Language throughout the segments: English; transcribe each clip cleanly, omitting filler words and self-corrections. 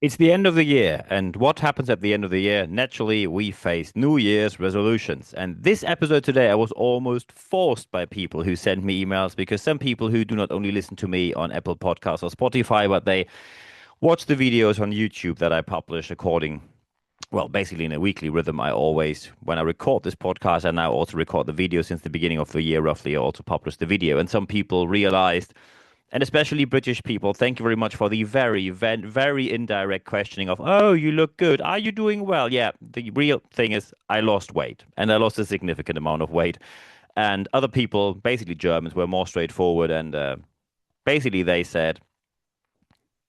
It's the end of the year, and what happens at the end of the year? Naturally, we face New Year's resolutions. And this episode today, I was almost forced by people who send me emails because some people who do not only listen to me on Apple Podcasts or Spotify, but they watch the videos on YouTube that I publish basically in a weekly rhythm. When I record this podcast, I now also record the video since the beginning of the year, roughly. I also publish the video. And some people realized, and especially British people, thank you very much for the very indirect questioning of, oh, you look good. Are you doing well? Yeah, the real thing is I lost weight and I lost a significant amount of weight. And other people, basically Germans, were more straightforward and basically they said,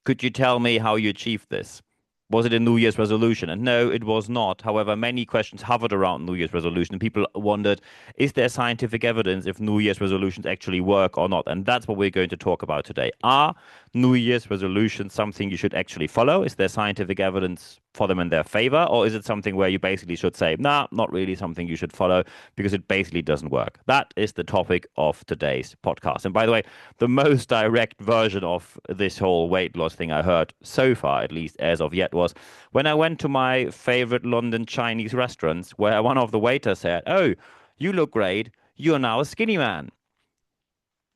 could you tell me how you achieved this? Was it a New Year's resolution? And no, it was not. However, many questions hovered around New Year's resolution. People wondered, is there scientific evidence if New Year's resolutions actually work or not? And that's what we're going to talk about today. Are New Year's resolutions something you should actually follow? Is there scientific evidence for them in their favor? Or is it something where you basically should say, nah, not really something you should follow because it basically doesn't work? That is the topic of today's podcast. And by the way, the most direct version of this whole weight loss thing I heard so far, at least as of yet, was when I went to my favorite London Chinese restaurants where one of the waiters said, oh, you look great. You're now a skinny man.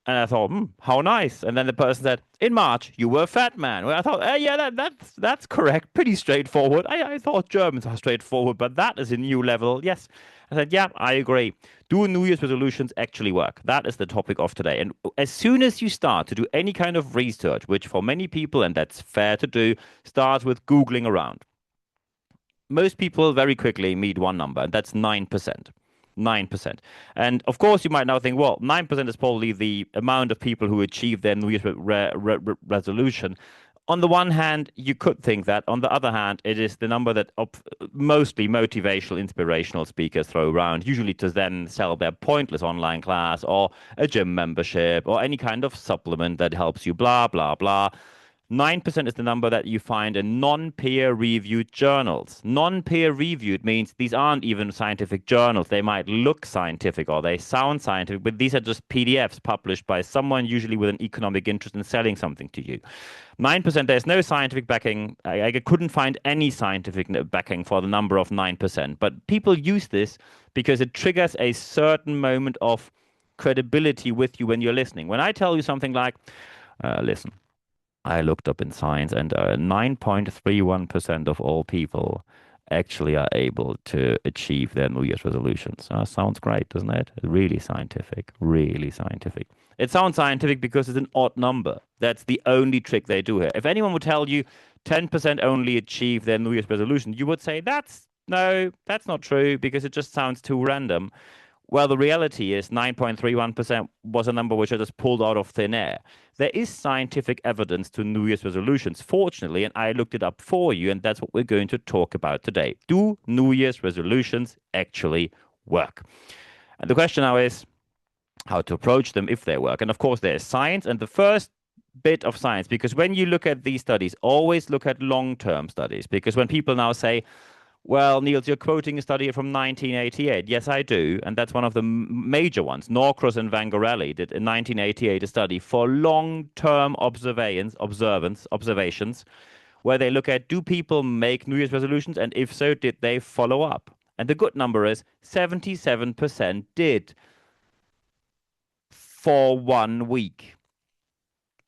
And I thought, how nice. And then the person said, in March, you were a fat man. Well, I thought, yeah, that's correct. Pretty straightforward. I thought Germans are straightforward, but that is a new level. Yes. I said, yeah, I agree. Do New Year's resolutions actually work? That is the topic of today. And as soon as you start to do any kind of research, which for many people, and that's fair to do, starts with Googling around. Most people very quickly meet one number, and that's 9%. 9%. And of course, you might now think, well, 9% is probably the amount of people who achieve their New Year's resolution. On the one hand, you could think that. On the other hand, it is the number that mostly motivational, inspirational speakers throw around, usually to then sell their pointless online class or a gym membership or any kind of supplement that helps you, blah, blah, blah. 9% is the number that you find in non-peer reviewed journals. Non-peer reviewed means these aren't even scientific journals. They might look scientific or they sound scientific, but these are just PDFs published by someone usually with an economic interest in selling something to you. 9%, there's no scientific backing. I couldn't find any scientific backing for the number of 9%. But people use this because it triggers a certain moment of credibility with you when you're listening. When I tell you something like, listen, I looked up in science, and 9.31% of all people actually are able to achieve their New Year's resolutions. Sounds great, doesn't it? Really scientific, really scientific. It sounds scientific because it's an odd number. That's the only trick they do here. If anyone would tell you 10% only achieve their New Year's resolution, you would say, that's not true because it just sounds too random. Well, the reality is 9.31% was a number which I just pulled out of thin air. There is scientific evidence to New Year's resolutions, fortunately, and I looked it up for you, and that's what we're going to talk about today. Do New Year's resolutions actually work? And the question now is how to approach them if they work. And of course, there's science, and the first bit of science, because when you look at these studies, always look at long-term studies, because when people now say, well, Niels, you're quoting a study from 1988. Yes, I do. And that's one of the major ones. Norcross and Vangarelli did in 1988 a study for long-term observations, where they look at, do people make New Year's resolutions? And if so, did they follow up? And the good number is 77% did for 1 week.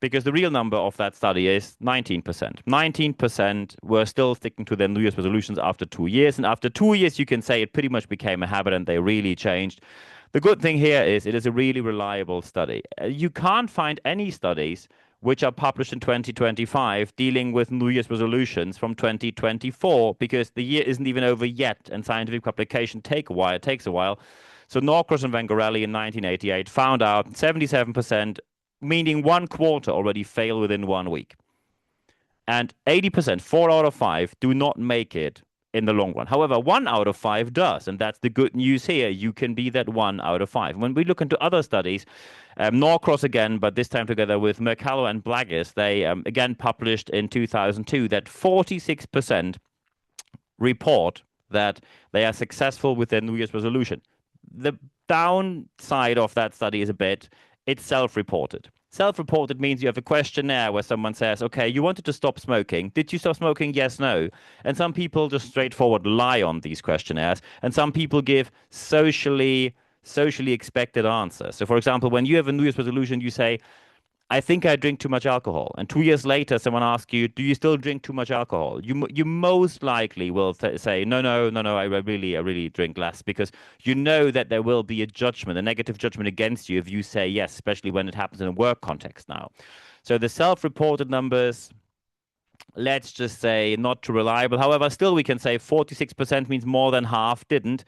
Because the real number of that study is 19%. 19% were still sticking to their New Year's resolutions after 2 years. And after 2 years, you can say it pretty much became a habit and they really changed. The good thing here is it is a really reliable study. You can't find any studies which are published in 2025 dealing with New Year's resolutions from 2024 because the year isn't even over yet and scientific publication takes a while. So Norcross and Vangarelli in 1988 found out 77%, meaning 1/4 already fail within 1 week. And 80%, 4 out of 5, do not make it in the long run. However, 1 out of 5 does. And that's the good news here. You can be that 1 out of 5. When we look into other studies, Norcross again, but this time together with Mercallo and Blaggis, they again published in 2002 that 46% report that they are successful with their New Year's resolution. The downside of that study is a bit, it's self-reported. Self-reported means you have a questionnaire where someone says, okay, you wanted to stop smoking. Did you stop smoking? Yes, no. And some people just straightforward lie on these questionnaires. And some people give socially expected answers. So, for example, when you have a New Year's resolution, you say, I think I drink too much alcohol. And 2 years later, someone asks you, do you still drink too much alcohol? You most likely will say, no, no, no, no, I really drink less, because you know that there will be a judgment, a negative judgment against you if you say yes, especially when it happens in a work context now. So the self-reported numbers, let's just say not too reliable. However, still we can say 46% means more than half didn't,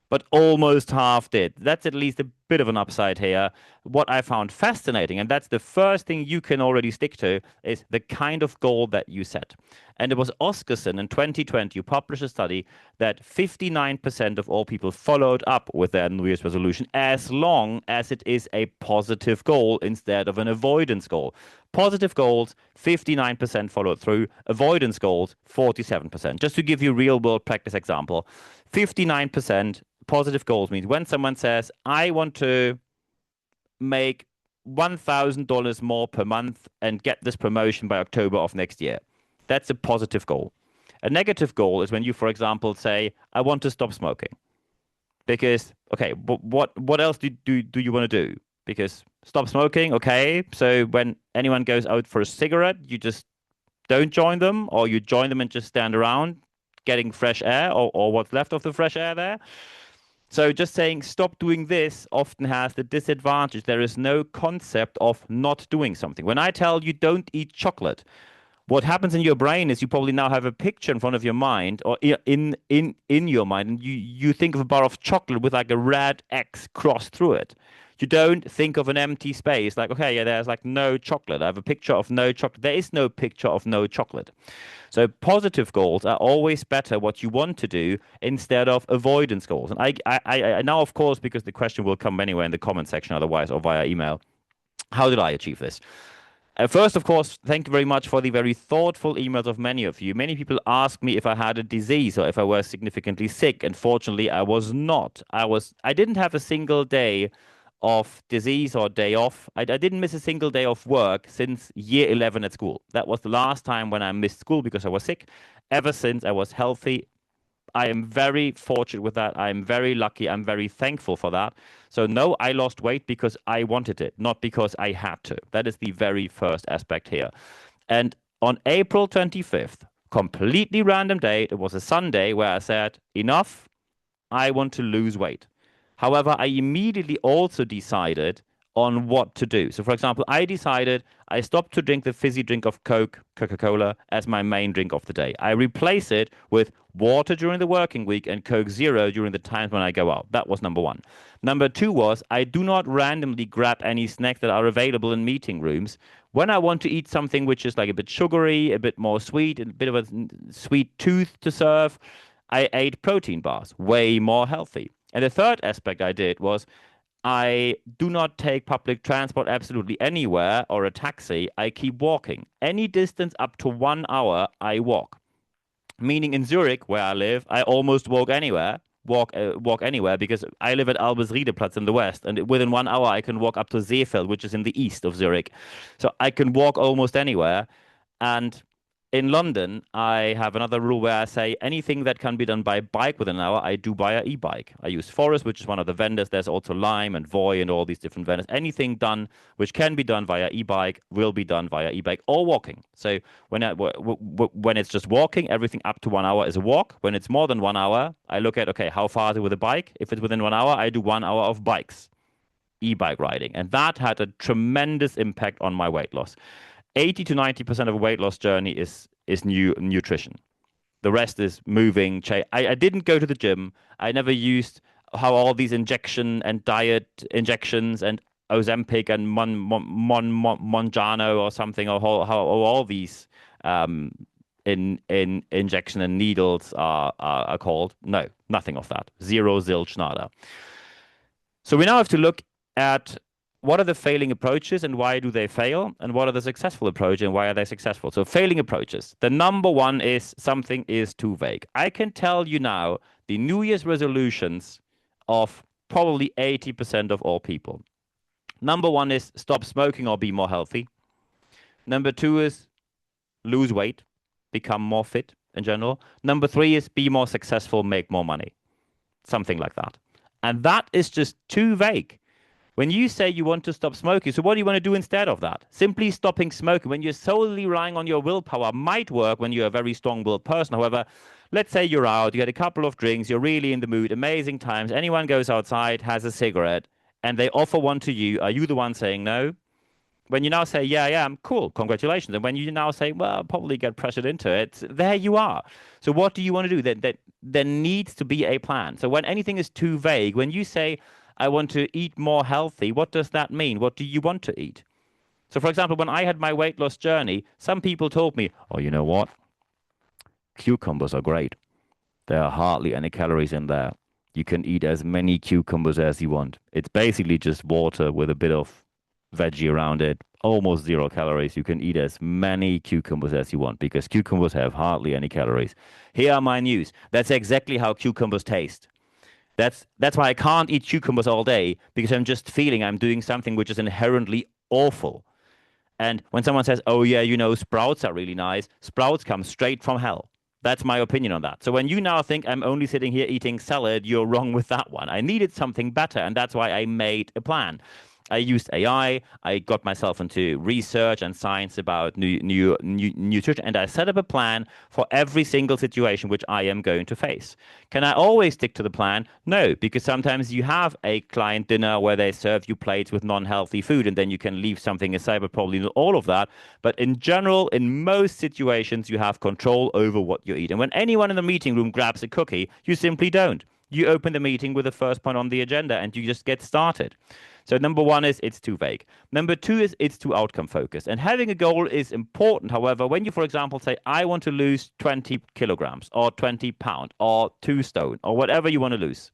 but almost half did. That's at least a bit of an upside here. What I found fascinating, and that's the first thing you can already stick to, is the kind of goal that you set. And it was Oscarson in 2020 who published a study that 59% of all people followed up with their New Year's resolution as long as it is a positive goal instead of an avoidance goal. Positive goals, 59% followed through. Avoidance goals, 47%. Just to give you a real world practice example, 59% positive goals means when someone says, I want to make $1,000 more per month and get this promotion by October of next year. That's a positive goal. A negative goal is when you, for example, say, I want to stop smoking. Because, okay, what else do you want to do? Because stop smoking, okay. So when anyone goes out for a cigarette, you just don't join them, or you join them and just stand around getting fresh air, or what's left of the fresh air there. So just saying stop doing this often has the disadvantage. There is no concept of not doing something. When I tell you don't eat chocolate, what happens in your brain is you probably now have a picture in front of your mind, or in your mind, and you think of a bar of chocolate with like a red X crossed through it. You don't think of an empty space like, okay, yeah, there's like no chocolate. I have a picture of no chocolate. There is no picture of no chocolate. So positive goals are always better what you want to do instead of avoidance goals. And I now, of course, because the question will come anyway in the comment section otherwise or via email, how did I achieve this? First, of course, thank you very much for the very thoughtful emails of many of you. Many people asked me if I had a disease or if I was significantly sick. And fortunately, I was not. I didn't have a single day of disease or day off. I didn't miss a single day of work since year 11 at school. That was the last time when I missed school because I was sick. Ever since I was healthy, I am very fortunate with that. I'm very lucky. I'm very thankful for that. So no, I lost weight because I wanted it, not because I had to. That is the very first aspect here. And on April 25th, completely random date, it was a Sunday where I said, enough, I want to lose weight. However, I immediately also decided on what to do. So, for example, I decided I stopped to drink the fizzy drink of Coca-Cola, as my main drink of the day. I replace it with water during the working week and Coke Zero during the times when I go out. That was number one. Number two was I do not randomly grab any snacks that are available in meeting rooms. When I want to eat something which is like a bit sugary, a bit more sweet, a bit of a sweet tooth to serve, I ate protein bars, way more healthy. And the third aspect I did was I do not take public transport absolutely anywhere or a taxi. I keep walking. Any distance up to 1 hour, I walk. Meaning in Zurich, where I live, I almost walk anywhere because I live at Albisriedeplatz in the west, and within 1 hour I can walk up to Seefeld, which is in the east of Zurich. So I can walk almost anywhere. And in London, I have another rule where I say anything that can be done by bike within an hour, I do via e-bike. I use Forest, which is one of the vendors. There's also Lime and Voy and all these different vendors. Anything done which can be done via e-bike will be done via e-bike or walking. So when it's just walking, everything up to 1 hour is a walk. When it's more than 1 hour, I look at, okay, how far is it with a bike? If it's within 1 hour, I do 1 hour of bikes, e-bike riding. And that had a tremendous impact on my weight loss. 80 to 90% of a weight loss journey is new nutrition. The rest is moving. I didn't go to the gym. I never used how all these injection and diet injections and Ozempic and Monjano or something, or how all these in injection and needles are called. No, nothing of that. Zero, zilch, nada. So we now have to look at what are the failing approaches and why do they fail? And what are the successful approaches and why are they successful? So failing approaches. The number one is something is too vague. I can tell you now the New Year's resolutions of probably 80% of all people. Number one is stop smoking or be more healthy. Number two is lose weight, become more fit in general. Number three is be more successful, make more money, something like that. And that is just too vague. When you say you want to stop smoking, so what do you want to do instead of that? Simply stopping smoking when you're solely relying on your willpower might work when you're a very strong-willed person. However, let's say you're out, you get a couple of drinks, you're really in the mood, amazing times. Anyone goes outside, has a cigarette, and they offer one to you. Are you the one saying no? When you now say, yeah, yeah, I'm cool, congratulations. And when you now say, well, I'll probably get pressured into it, there you are. So what do you want to do? There needs to be a plan. So when anything is too vague, when you say, I want to eat more healthy, what does that mean? What do you want to eat? So, for example, when I had my weight loss journey, some people told me, oh, you know what? Cucumbers are great. There are hardly any calories in there. You can eat as many cucumbers as you want. It's basically just water with a bit of veggie around it, almost 0 calories. You can eat as many cucumbers as you want because cucumbers have hardly any calories. Here are my news. That's exactly how cucumbers taste. That's why I can't eat cucumbers all day because I'm just feeling I'm doing something which is inherently awful. And when someone says, "Oh yeah, sprouts are really nice," sprouts come straight from hell. That's my opinion on that. So when you now think I'm only sitting here eating salad, you're wrong with that one. I needed something better, and that's why I made a plan. I used AI. I got myself into research and science about new nutrition, and I set up a plan for every single situation which I am going to face. Can I always stick to the plan? No, because sometimes you have a client dinner where they serve you plates with non-healthy food, and then you can leave something aside, but probably not all of that. But in general, in most situations, you have control over what you eat. And when anyone in the meeting room grabs a cookie, you simply don't. You open the meeting with the first point on the agenda and you just get started. So number one is it's too vague. Number two is it's too outcome focused. And having a goal is important. However, when you, for example, say, I want to lose 20 kilograms or 20 pounds or 2 stone or whatever you want to lose,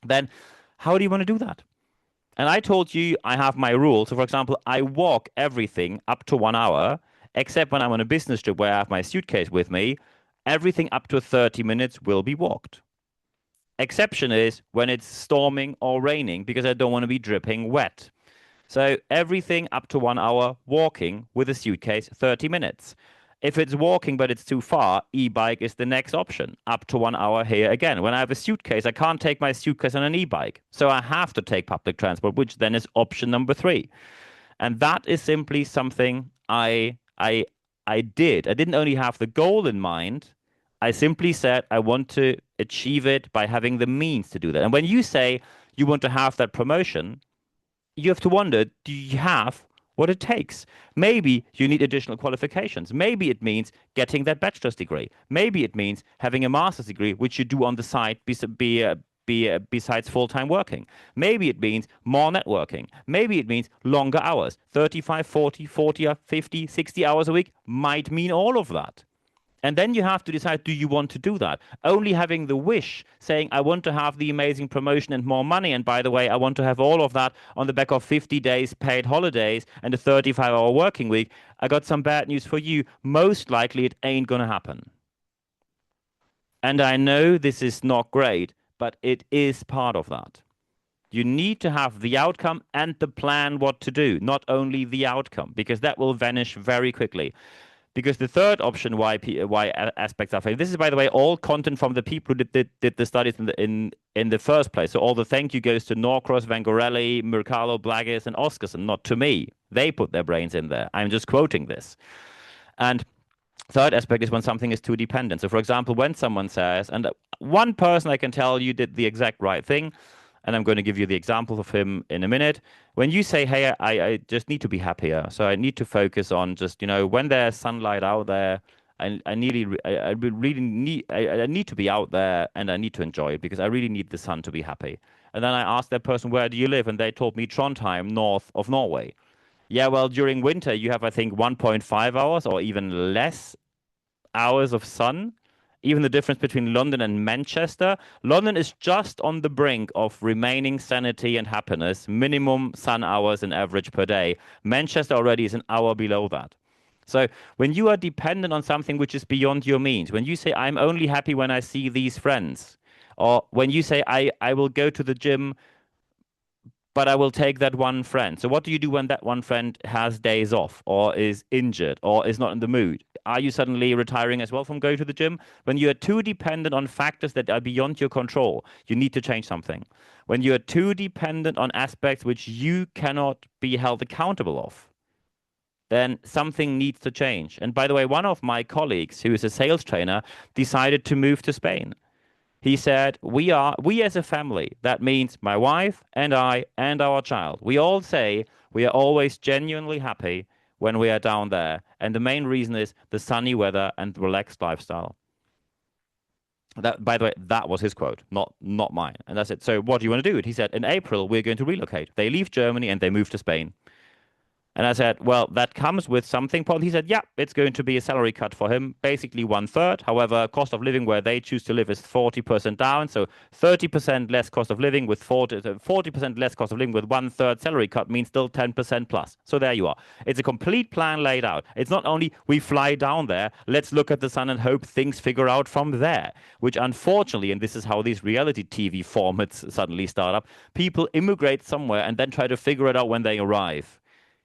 then how do you want to do that? And I told you I have my rule. So, for example, I walk everything up to 1 hour, except when I'm on a business trip where I have my suitcase with me. Everything up to 30 minutes will be walked. Exception is when it's storming or raining because I don't want to be dripping wet. So everything up to 1 hour walking with a suitcase, 30 minutes. If it's walking but it's too far, e-bike is the next option. Up to 1 hour here again. When I have a suitcase, I can't take my suitcase on an e-bike. So I have to take public transport, which then is option number three. And that is simply something I did. I didn't only have the goal in mind. I simply said I want to achieve it by having the means to do that. And when you say you want to have that promotion, you have to wonder, do you have what it takes? Maybe you need additional qualifications. Maybe it means getting that bachelor's degree. Maybe it means having a master's degree, which you do on the side besides full-time working. Maybe it means more networking. Maybe it means longer hours. 35, 40 or 50, 60 hours a week might mean all of that. And then you have to decide, do you want to do that? Only having the wish, saying, I want to have the amazing promotion and more money. And by the way, I want to have all of that on the back of 50 days paid holidays and a 35-hour working week. I got some bad news for you. Most likely it ain't going to happen. And I know this is not great, but it is part of that. You need to have the outcome and the plan what to do, not only the outcome, because that will vanish very quickly. Because the third option why aspects are failing. This is, by the way, all content from the people who did the studies in the first place. So all the thank you goes to Norcross, Vangorelli, Mercalo, Blaggis, and Oscarson, not to me. They put their brains in there. I'm just quoting this. And third aspect is when something is too dependent. So, for example, when someone says, and one person I can tell you did the exact right thing, and I'm going to give you the example of him in a minute. When you say, hey, I just need to be happier, so I need to focus on just, when there's sunlight out there, I really need, I need to be out there and I need to enjoy it because I really need the sun to be happy. And then I asked that person, where do you live? And they told me Trondheim, north of Norway. Yeah, well, during winter, you have, I think, 1.5 hours or even less hours of sun. Even the difference between London and Manchester. London is just on the brink of remaining sanity and happiness, minimum sun hours and average per day. Manchester already is an hour below that. So when you are dependent on something which is beyond your means, when you say, I'm only happy when I see these friends, or when you say, I will go to the gym but I will take that one friend. So what do you do when that one friend has days off or is injured or is not in the mood? Are you suddenly retiring as well from going to the gym? When you are too dependent on factors that are beyond your control, you need to change something. When you are too dependent on aspects which you cannot be held accountable of, then something needs to change. And by the way, one of my colleagues, who is a sales trainer, decided to move to Spain. He said, we as a family, that means my wife and I and our child, we all say we are always genuinely happy when we are down there. And the main reason is the sunny weather and relaxed lifestyle. That, by the way, that was his quote, not mine. And that's it. So what do you want to do? He said, in April, we're going to relocate. They leave Germany and they move to Spain. And I said, well, that comes with something. Paul, he said, yeah, it's going to be a salary cut for him, basically one third. However, cost of living where they choose to live is 40% down. So 30% less cost of living with 40% less cost of living with one third salary cut means still 10% plus. So there you are. It's a complete plan laid out. It's not only we fly down there, let's look at the sun and hope things figure out from there, which unfortunately, and this is how these reality TV formats suddenly start up, people immigrate somewhere and then try to figure it out when they arrive.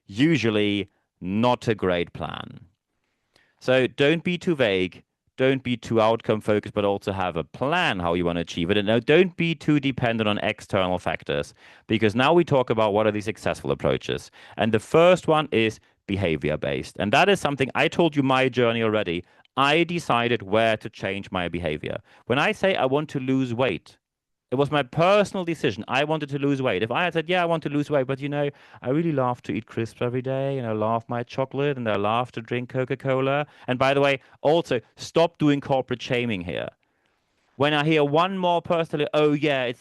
Usually not a great plan. So don't be too vague. Don't be too outcome focused, but also have a plan how you want to achieve it. And now don't be too dependent on external factors, because now we talk about what are these successful approaches. And the first one is behavior based. And that is something I told you my journey already. I decided where to change my behavior. When I say I want to lose weight, it was my personal decision. I wanted to lose weight. If I had said, yeah, I want to lose weight, but I really love to eat crisps every day and I love my chocolate and I love to drink Coca-Cola. And by the way, also stop doing corporate shaming here. When I hear one more person, oh yeah,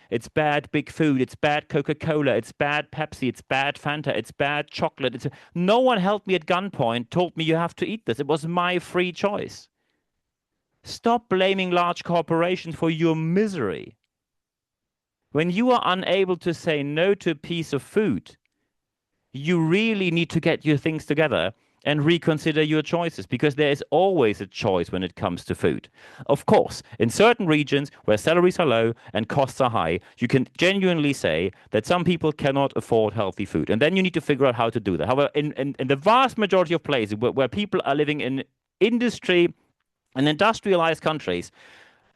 it's bad big food, it's bad Coca-Cola, it's bad Pepsi, it's bad Fanta, it's bad chocolate. No one held me at gunpoint, told me you have to eat this. It was my free choice. Stop blaming large corporations for your misery. When you are unable to say no to a piece of food, you really need to get your things together and reconsider your choices, because there is always a choice when it comes to food. Of course, in certain regions where salaries are low and costs are high, you can genuinely say that some people cannot afford healthy food. And then you need to figure out how to do that. However, in the vast majority of places where people are living in industry and industrialized countries,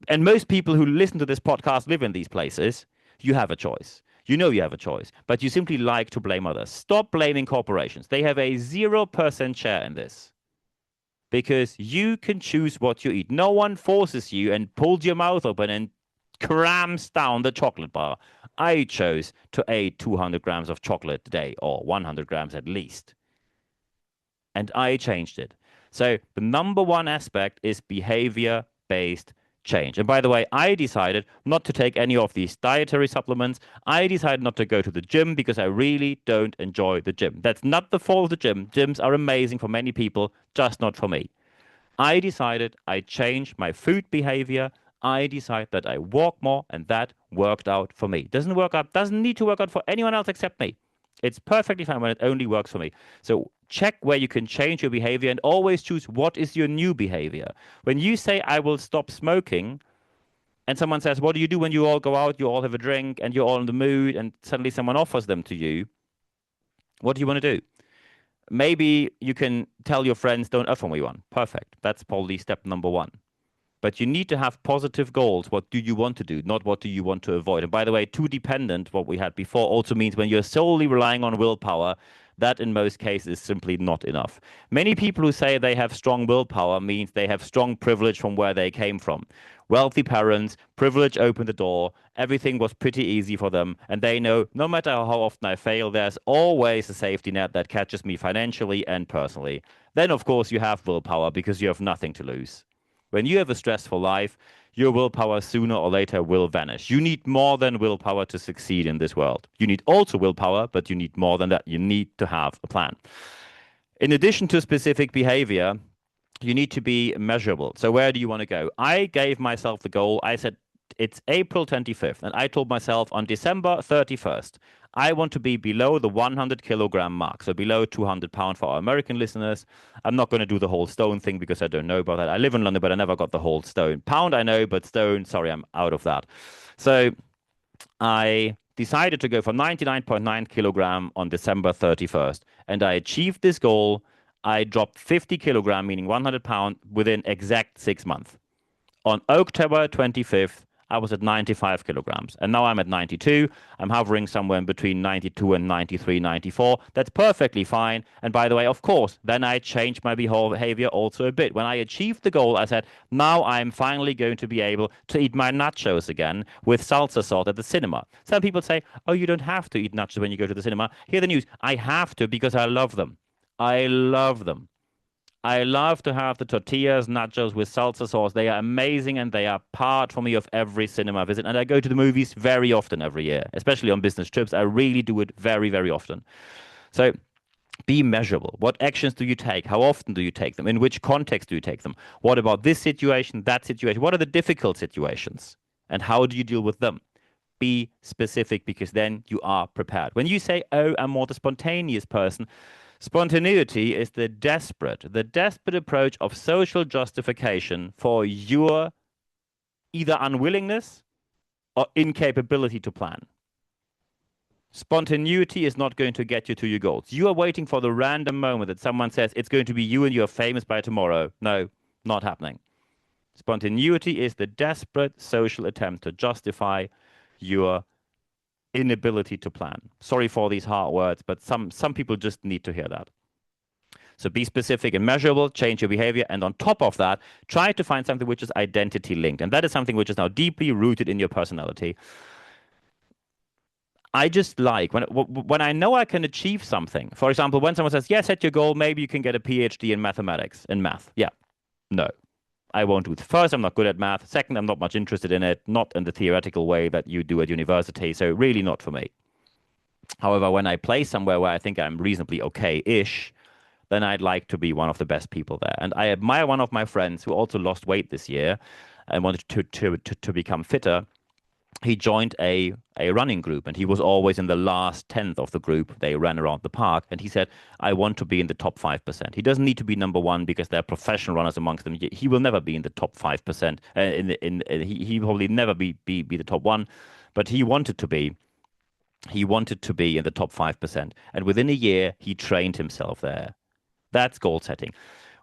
and most people who listen to this podcast live in these places, you have a choice. You know you have a choice, but you simply like to blame others. Stop blaming corporations. They have a 0% share in this, because you can choose what you eat. No one forces you and pulls your mouth open and crams down the chocolate bar. I chose to eat 200 grams of chocolate a day, or 100 grams at least. And I changed it. So the number one aspect is behavior-based change. And by the way, I decided not to take any of these dietary supplements. I decided not to go to the gym because I really don't enjoy the gym. That's not the fault of the gym. Gyms are amazing for many people, just not for me. I decided I changed my food behavior. I decided that I walk more, and that worked out for me. Doesn't need to work out for anyone else except me. It's perfectly fine when it only works for me. So check where you can change your behavior and always choose what is your new behavior. When you say, I will stop smoking, and someone says, what do you do when you all go out, you all have a drink, and you're all in the mood, and suddenly someone offers them to you? What do you want to do? Maybe you can tell your friends, don't offer me one. Perfect. That's probably step number one. But you need to have positive goals. What do you want to do? Not what do you want to avoid. And by the way, too dependent, what we had before, also means when you're solely relying on willpower, that in most cases is simply not enough. Many people who say they have strong willpower means they have strong privilege from where they came from. Wealthy parents, privilege opened the door, everything was pretty easy for them, and they know no matter how often I fail, there's always a safety net that catches me financially and personally. Then, of course, you have willpower because you have nothing to lose. When you have a stressful life, your willpower sooner or later will vanish. You need more than willpower to succeed in this world. You need also willpower, but you need more than that. You need to have a plan. In addition to specific behavior, you need to be measurable. So where do you want to go? I gave myself the goal. I said it's April 25th, and I told myself on December 31st, I want to be below the 100 kilogram mark, so below 200 pounds for our American listeners. I'm not going to do the whole stone thing because I don't know about that. I live in London, but I never got the whole stone. Pound, I know, but stone, sorry, I'm out of that. So I decided to go for 99.9 kilogram on December 31st, and I achieved this goal. I dropped 50 kilogram, meaning 100 pounds, within exact 6 months. On October 25th, I was at 95 kilograms, and now I'm at 92. I'm hovering somewhere in between 92 and 93, 94. That's perfectly fine. And by the way, of course, then I changed my behavior also a bit. When I achieved the goal, I said, now I'm finally going to be able to eat my nachos again with salsa sauce at the cinema. Some people say, oh, you don't have to eat nachos when you go to the cinema. Hear the news. I have to because I love them. I love them. I love to have the tortillas, nachos with salsa sauce. They are amazing and they are part for me of every cinema visit. And I go to the movies very often every year, especially on business trips. I really do it very, very often. So be measurable. What actions do you take? How often do you take them? In which context do you take them? What about this situation, that situation? What are the difficult situations? And how do you deal with them? Be specific because then you are prepared. When you say, oh, I'm more the spontaneous person, spontaneity is the desperate approach of social justification for your either unwillingness or incapability to plan. Spontaneity is not going to get you to your goals. You are waiting for the random moment that someone says it's going to be you and you're famous by tomorrow. No, not happening. Spontaneity is the desperate social attempt to justify your inability to plan. Sorry for these hard words, but some people just need to hear that. So be specific and measurable, change your behavior, and on top of that, try to find something which is identity linked. And that is something which is now deeply rooted in your personality. I just like when I know I can achieve something. For example, when someone says, yeah, set your goal, maybe you can get a PhD in mathematics, in math. Yeah, no. I won't do it. First, I'm not good at math. Second, I'm not much interested in it, not in the theoretical way that you do at university. So really not for me. However, when I play somewhere where I think I'm reasonably okay-ish, then I'd like to be one of the best people there. And I admire one of my friends who also lost weight this year and wanted to become fitter. He joined a running group and he was always in the last 10th of the group. They ran around the park and he said, I want to be in the top 5%. He doesn't need to be number one because there are professional runners amongst them. He will never be in the top 5%. He probably never be the top one, but he wanted to be. He wanted to be in the top 5%. And within a year, he trained himself there. That's goal setting.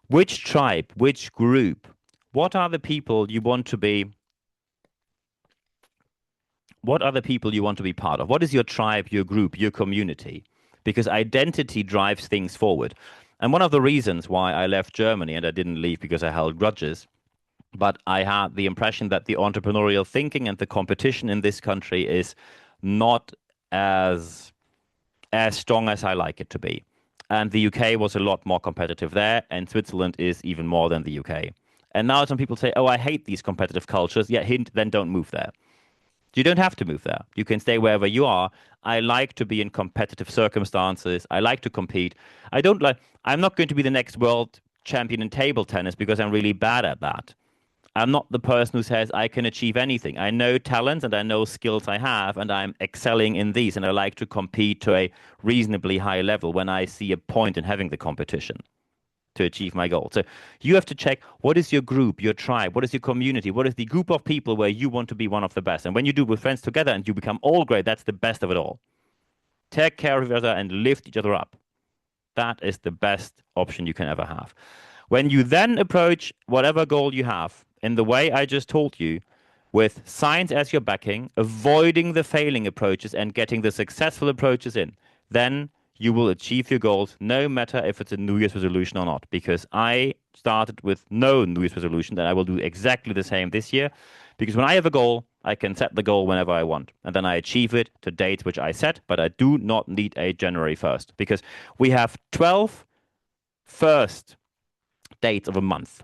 Which tribe, which group, what are the people you want to be? What are the people you want to be part of? What is your tribe, your group, your community? Because identity drives things forward. And one of the reasons why I left Germany, and I didn't leave because I held grudges, but I had the impression that the entrepreneurial thinking and the competition in this country is not as strong as I like it to be. And the UK was a lot more competitive there, and Switzerland is even more than the UK. And now some people say, oh, I hate these competitive cultures. Yeah, hint, then don't move there. You don't have to move there. You can stay wherever you are. I like to be in competitive circumstances. I like to compete. I'm not going to be the next world champion in table tennis because I'm really bad at that. I'm not the person who says I can achieve anything. I know talents and I know skills I have, and I'm excelling in these. And I like to compete to a reasonably high level when I see a point in having the competition to achieve my goal. So you have to check what is your group, your tribe, what is your community, what is the group of people where you want to be one of the best. And when you do with friends together and you become all great, that's the best of it all. Take care of each other and lift each other up. That is the best option you can ever have. When you then approach whatever goal you have in the way I just told you, with science as your backing, avoiding the failing approaches and getting the successful approaches in, then you will achieve your goals no matter if it's a New Year's resolution or not. Because I started with no New Year's resolution, and I will do exactly the same this year. Because when I have a goal, I can set the goal whenever I want. And then I achieve it to dates which I set, but I do not need a January 1st. Because we have 12 first dates of a month.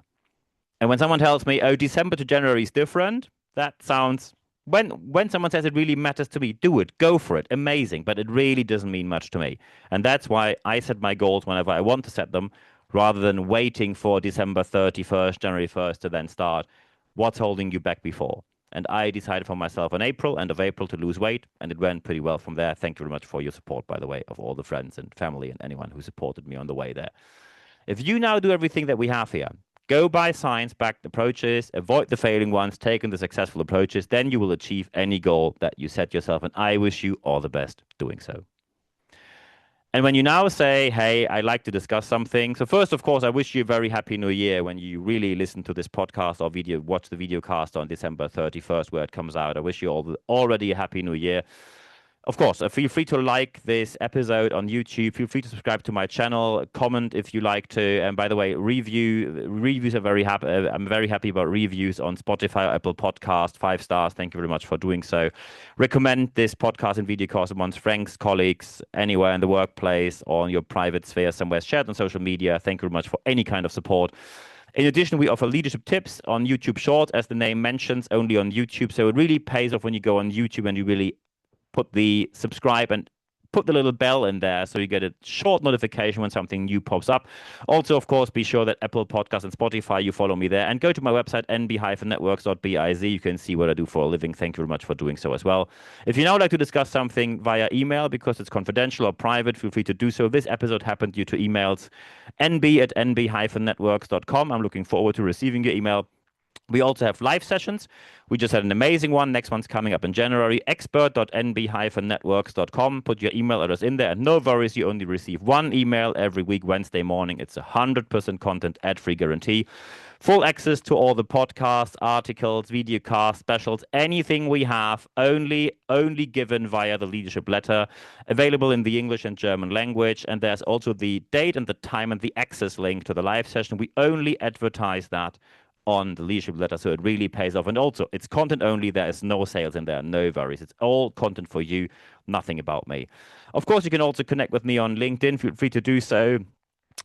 And when someone tells me, oh, December to January is different, that sounds... When someone says it really matters to me, do it, go for it, amazing, but it really doesn't mean much to me. And that's why I set my goals whenever I want to set them, rather than waiting for December 31st, January 1st to then start. What's holding you back before? And I decided for myself in April, end of April, to lose weight, and it went pretty well from there. Thank you very much for your support, by the way, of all the friends and family and anyone who supported me on the way there. If you now do everything that we have here, Go by science-backed approaches, avoid the failing ones, take on the successful approaches. Then you will achieve any goal that you set yourself. And I wish you all the best doing so. And when you now say, hey, I'd like to discuss something. So first, of course, I wish you a very happy new year when you really listen to this podcast or watch the videocast on December 31st, where it comes out. I wish you all already a happy new year. Of course, feel free to like this episode on YouTube. Feel free to subscribe to my channel. Comment if you like to. And by the way, reviews are very happy. I'm very happy about reviews on Spotify, Apple Podcast, 5 stars. Thank you very much for doing so. Recommend this podcast and Videocast amongst friends, colleagues, anywhere in the workplace or in your private sphere somewhere. Share it on social media. Thank you very much for any kind of support. In addition, we offer leadership tips on YouTube Shorts, as the name mentions, only on YouTube. So it really pays off when you go on YouTube and you really put the subscribe and put the little bell in there so you get a short notification when something new pops up. Also, of course, be sure that Apple Podcasts and Spotify, you follow me there. And go to my website, nb-networks.biz. You can see what I do for a living. Thank you very much for doing so as well. If you now would like to discuss something via email because it's confidential or private, feel free to do so. This episode happened due to emails, nb@nb-networks.com. I'm looking forward to receiving your email. We also have live sessions. We just had an amazing one. Next one's coming up in January. expert.nb-networks.com. Put your email address in there. And no worries, you only receive one email every week, Wednesday morning. It's 100% content, ad-free guarantee. Full access to all the podcasts, articles, videocasts, specials, anything we have, only given via the leadership letter, available in the English and German language. And there's also the date and the time and the access link to the live session. We only advertise that on the leadership letter, so it really pays off. And also, it's content only. There is no sales in there, no worries. It's all content for you, nothing about me. Of course, you can also connect with me on LinkedIn. Feel free to do so.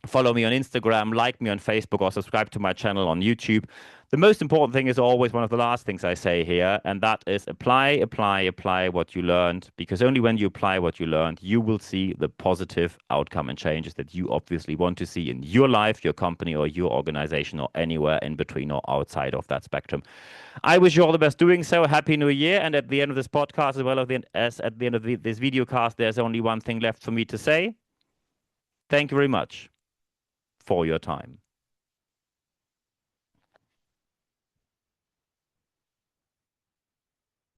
Follow me on Instagram, like me on Facebook, or subscribe to my channel on YouTube. The most important thing is always one of the last things I say here, and that is apply what you learned, because only when you apply what you learned, you will see the positive outcome and changes that you obviously want to see in your life, your company, or your organization, or anywhere in between or outside of that spectrum. I wish you all the best doing so. Happy New Year. And at the end of this podcast, as well as at the end of this video cast, there's only one thing left for me to say. Thank you very much for your time.